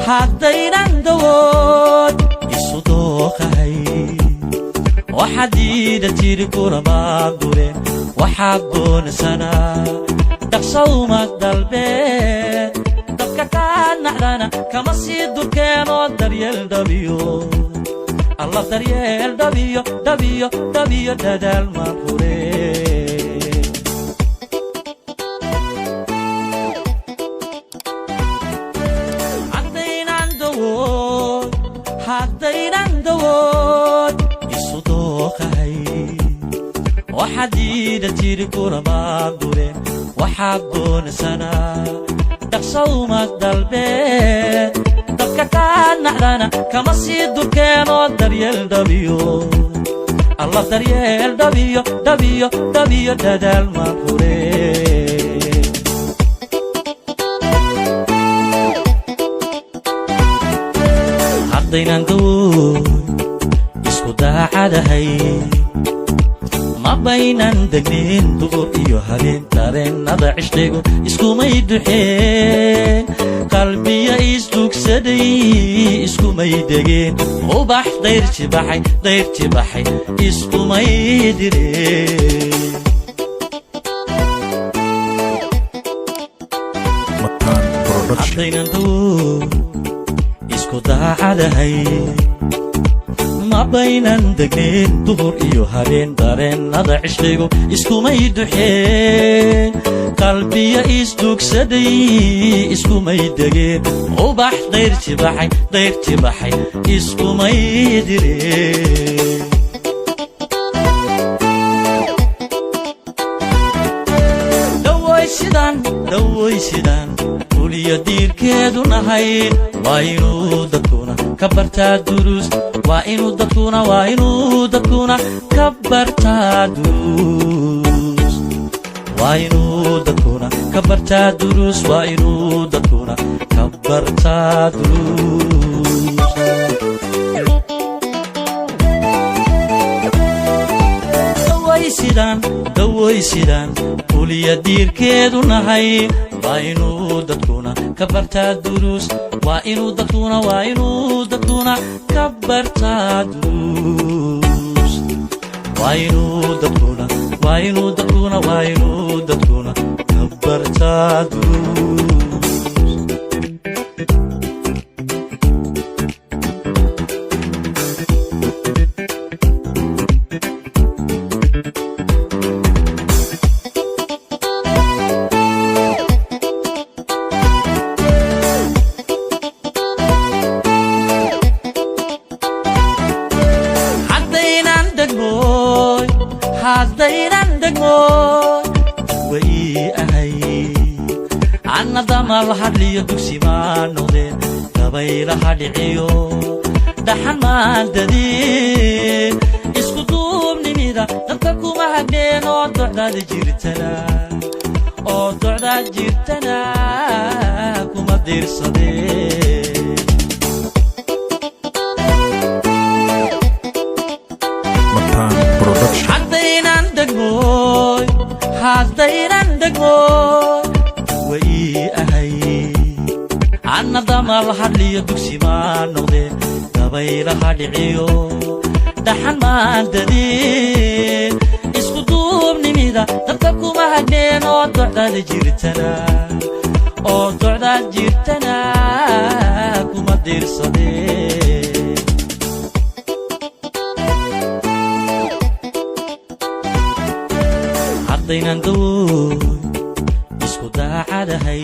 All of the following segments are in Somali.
haddaynan dawood isu dooqahay waxaadiida tiri kulabaadure waxaad doonaysanaa dhaqsawma dalbeed dadka kaanacdana kama sii durkeenoo daryeel dhabiyo allah daryeel dhabiyo dhabiyo dhabiyo dadaal maan hure haddaynan dawood isu dooqahay waxaadiida tiri kulabaadure waxaad doonaysanaa dhaqsawma dalbeed dadka kaanacdana kama sii durkeenoo daryeel dhabiyo allah daryeel dhabiyo dhabiyo dhabiyo dadaal maan hure haddaynan dawood isku daacadahay ma baynan degnin duhur iyo habeen dareenada cishqigu iskumay duxeen qalbiya isdugsaday iskumay degeen ubax dayrti baxay iskumay direen haddaynan dawood isku daacadahay ma baynan degnin duhur iyo habeen dareenada cishqigu iskumay duxeen qalbiya isdugsaday iskumay degeen ubax dayrti baxay iskumay direen dhawaysidaan uliya diirkeedu nahay waa inuu dadkuna ka bartaa duruus waa inuu dadkuna ka bartaa duruus waa inuu dadkuna ka bartaa duruus waa inuu dadkuna ka bartaa duruus dhawaysidaan uliya diirkeedu nahay waa inuu dadkuna ka bartaa duruus waa inuu dadkuna ka bartaa duruus waa inuu dadkuna ka bartaa duruus haddaynan degmoy way ahay anna damal hadliyo dugsi maa noqdeen dabaylaha dhiciyo dhaxan maan dadeen isku duubnimida dadka kuma hagneen oo docdaad jirtana kuma diirsadeen haddaynan degmoy way ahay anna damal hadliyo dugsi maa noqdeen dabaylaha dhiciyo dhaxan maan dadeen isku duubnimida dadka kuma hagneen oo docdaad jirtana kuma diirsadeen haddaynan dawood isku daacadahay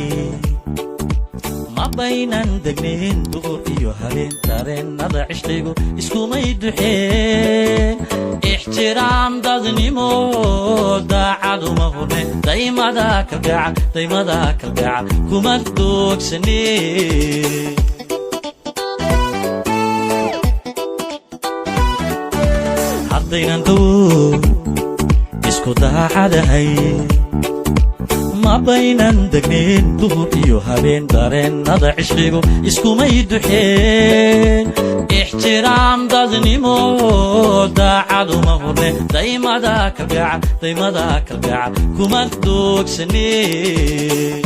ma baynan degnin duhur iyo habeen dareenada cishqigu iskumay duxeen ixtiraam dadnimo daacaduma hurne daymada kalgacal kuma doogsaneen haddaynan dawood isku daacadahay ma baynan degnayn duhur iyo habeen dareenada cishqigu iskumay duxeen ixtiraam dadnimo daacaduma hurne daymada kalgacal kuma doogsanee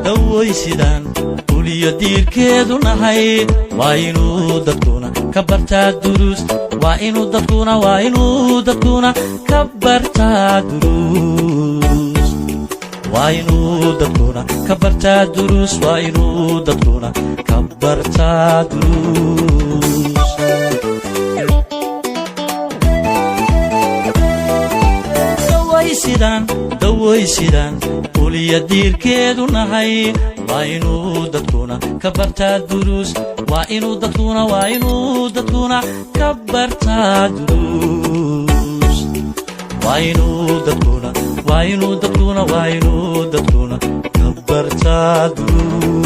dawaysidaan uliyo diirkeedu nahay waa inuu dadkuna ka bartaa duruus waa inuu dadkuna ka bartaa duruus waa inuu dadkuna ka bartaa duruus waa inuu dadkuna ka bartaa duruus dawaysidaan uliyo diirkeedu nahay waa inuu dadkuna ka bartaa duruus waa inuu dadkuna ka bartaa duruus waa inuu dadkuna ka bartaa duruus